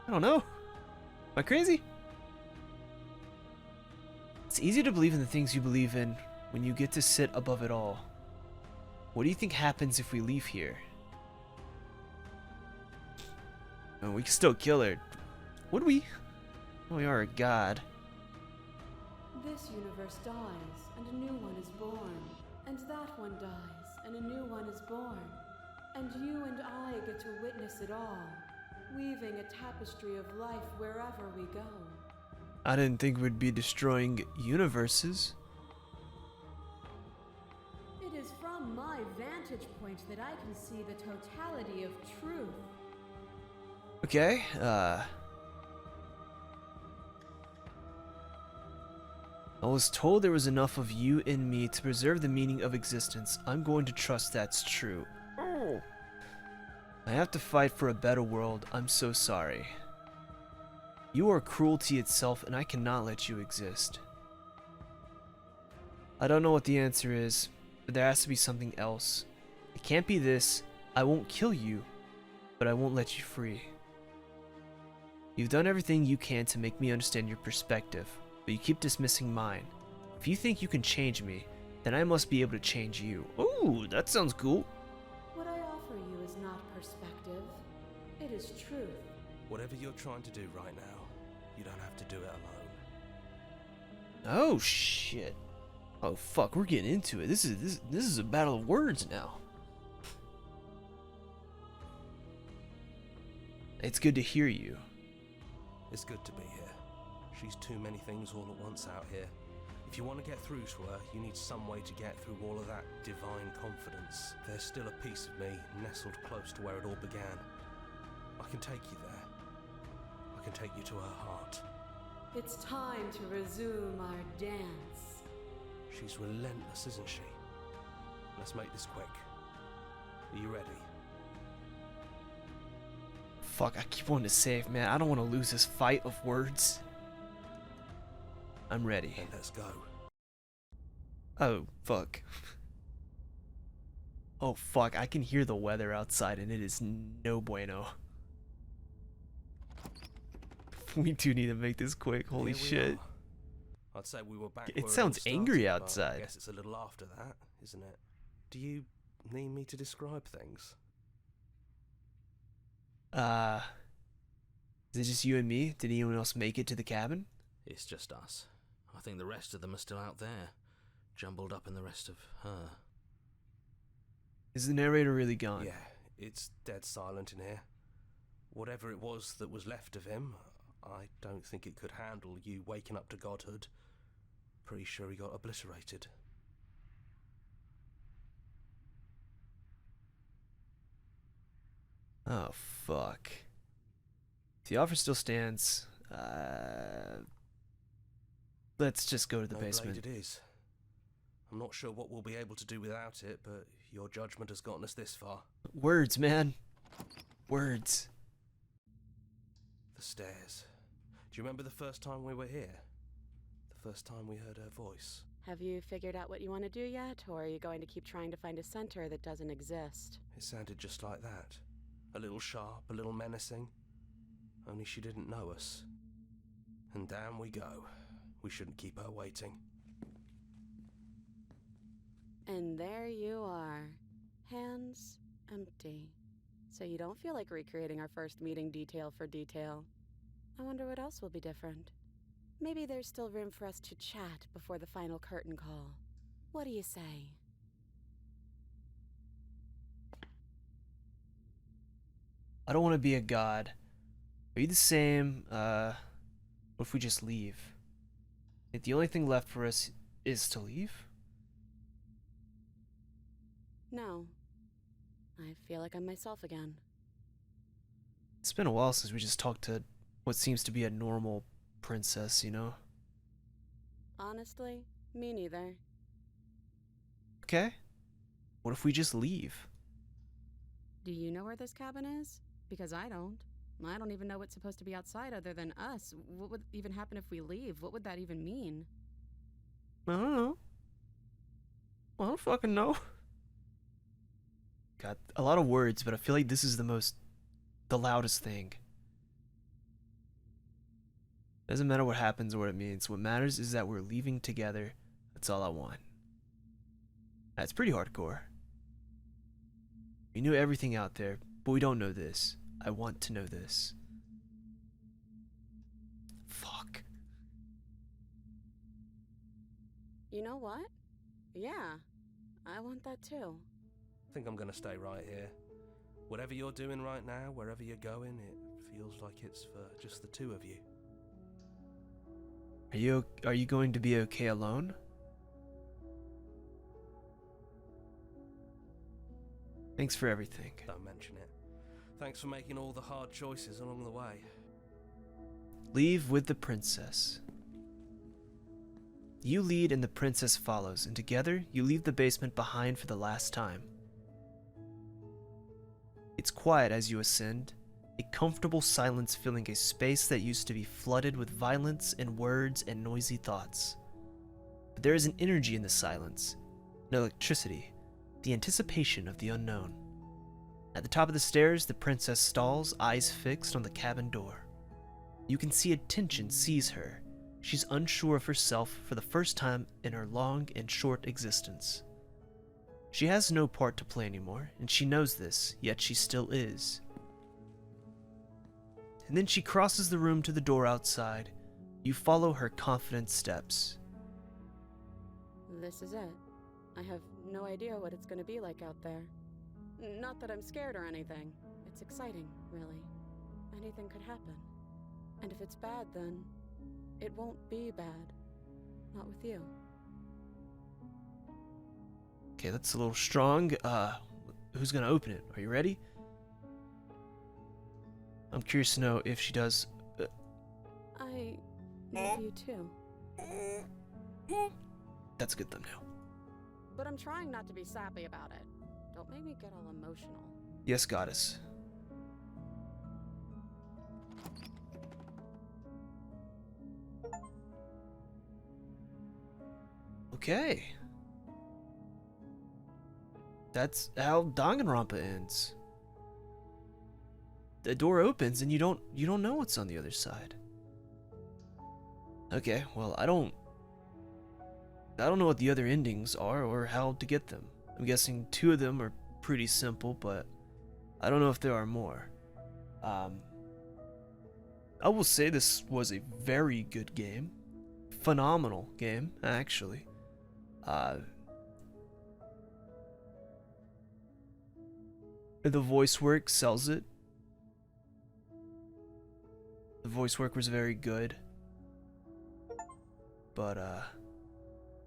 don't know. Am I crazy? It's easy to believe in the things you believe in when you get to sit above it all. What do you think happens if we leave here? Oh, we can still kill her. Would we? We are a god.
This universe dies, and a new one is born. And that one dies, and a new one is born. And you and I get to witness it all, weaving a tapestry of life wherever we go.
I didn't think we'd be destroying universes.
It is from my vantage point that I can see the totality of truth.
Okay, I was told there was enough of you in me to preserve the meaning of existence. I'm going to trust that's true. Oh. I have to fight for a better world. I'm so sorry. You are cruelty itself, and I cannot let you exist. I don't know what the answer is, but there has to be something else. It can't be this. I won't kill you, but I won't let you free. You've done everything you can to make me understand your perspective, but you keep dismissing mine. If you think you can change me, then I must be able to change you. Ooh, that sounds cool.
What I offer you is not perspective. It is truth.
Whatever you're trying to do right now, you don't have to do it alone.
Oh shit. Oh fuck, we're getting into it. This is a battle of words now. It's good to hear you.
It's good to be here. She's too many things all at once out here. If you want to get through to her, you need some way to get through all of that divine confidence. There's still a piece of me nestled close to where it all began. I can take you there. I can take you to her heart.
It's time to resume our dance.
She's relentless, isn't she? Let's make this quick. Are you ready?
Fuck, I keep wanting to save, man. I don't want to lose this fight of words. I'm ready.
Then let's go.
Oh, fuck. Oh, fuck. I can hear the weather outside, and it is no bueno. We do need to make this quick. Holy
Here we
shit.
are. I'd say we were back.
It
where
sounds
all
angry
started, but
outside.
I guess it's a little after that, isn't it? Do you
need me to describe things?
Is it just you and me? Did anyone else make it to the cabin?
It's just us. I think the rest of them are still out there, jumbled up in the rest of her.
Is the narrator really gone?
Yeah, it's dead silent in here. Whatever it was that was left of him, I don't think it could handle you waking up to godhood. Pretty sure he got obliterated.
Oh, fuck. The offer still stands. Let's just go to the
No
basement.
blade it is. I'm not sure what we'll be able to do without it, but your judgment has gotten us this far.
Words, man. Words.
The stairs. Do you remember the first time we were here? The first time we heard her voice?
Have you figured out what you want to do yet, or are you going to keep trying to find a center that doesn't exist?
It sounded just like that. A little sharp, a little menacing. Only she didn't know us. And down we go. We shouldn't keep her waiting.
And there you are. Hands empty. So you don't feel like recreating our first meeting detail for detail. I wonder what else will be different. Maybe there's still room for us to chat before the final curtain call. What do you say?
I don't want to be a god. Are you the same? What if we just leave? If the only thing left for us is to leave?
No. I feel like I'm myself again.
It's been a while since we just talked to what seems to be a normal princess, you know?
Honestly, me neither.
Okay. What if we just leave?
Do you know where this cabin is? Because I don't. I don't even know what's supposed to be outside other than us. What would even happen if we leave? What would that even mean?
I don't know. I don't fucking know. Got a lot of words, but I feel like this is the loudest thing. Doesn't matter what happens or what it means. What matters is that we're leaving together. That's all I want. That's pretty hardcore. We knew everything out there, but we don't know this. I want to know this. Fuck.
You know what? Yeah, I want that too.
I think I'm gonna stay right here. Whatever you're doing right now, wherever you're going, it feels like it's for just the two of you.
Are you going to be okay alone? Thanks for everything.
Don't mention it. Thanks for making all the hard choices along the way.
Leave with the princess. You lead and the princess follows, and together you leave the basement behind for the last time. It's quiet as you ascend, a comfortable silence filling a space that used to be flooded with violence and words and noisy thoughts. But there is an energy in the silence, an electricity, the anticipation of the unknown. At the top of the stairs, the princess stalls, eyes fixed on the cabin door. You can see a tension seize her. She's unsure of herself for the first time in her long and short existence. She has no part to play anymore, and she knows this, yet she still is. And then she crosses the room to the door outside. You follow her confident steps.
This is it. I have no idea what it's going to be like out there. Not that I'm scared or anything. It's exciting, really. Anything could happen. And if it's bad, then it won't be bad. Not with you.
Okay, that's a little strong. Who's gonna open it? Are you ready? I'm curious to know if she does.
I love you too.
That's a good thumbnail.
But I'm trying not to be sappy about it. Don't make me get all emotional.
Yes, goddess. Okay. That's how Danganronpa ends. The door opens and you don't know what's on the other side. Okay, well, I don't know what the other endings are or how to get them. I'm guessing 2 of them are pretty simple, but I don't know if there are more. I will say this was a very good game. Phenomenal game, actually. The voice work sells it. The voice work was very good. But,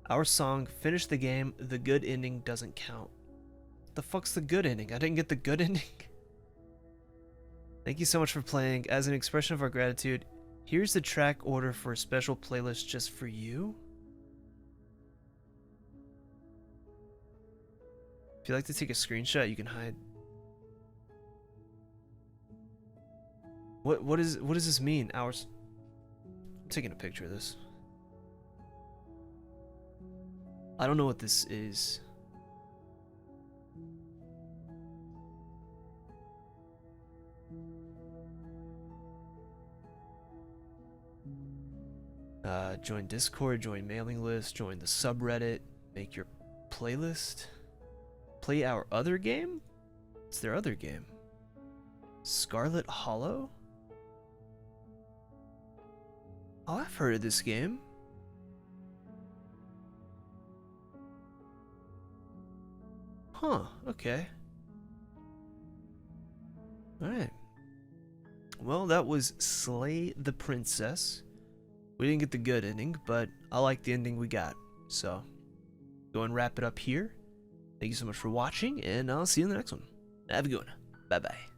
our song finished the game. The good ending doesn't count. The fuck's the good ending? I didn't get the good ending. Thank you so much for playing. As an expression of our gratitude, here's the track order for a special playlist just for you. If you like to take a screenshot, you can hide. What does this mean? Ours. I'm taking a picture of this. I don't know what this is. Join Discord, join mailing list, join the subreddit, make your playlist. Play our other game? What's their other game? Scarlet Hollow? Oh, I've heard of this game. Huh, okay. Alright. Well, that was Slay the Princess. We didn't get the good ending, but I like the ending we got. So, go and wrap it up here. Thank you so much for watching, and I'll see you in the next one. Have a good one. Bye-bye.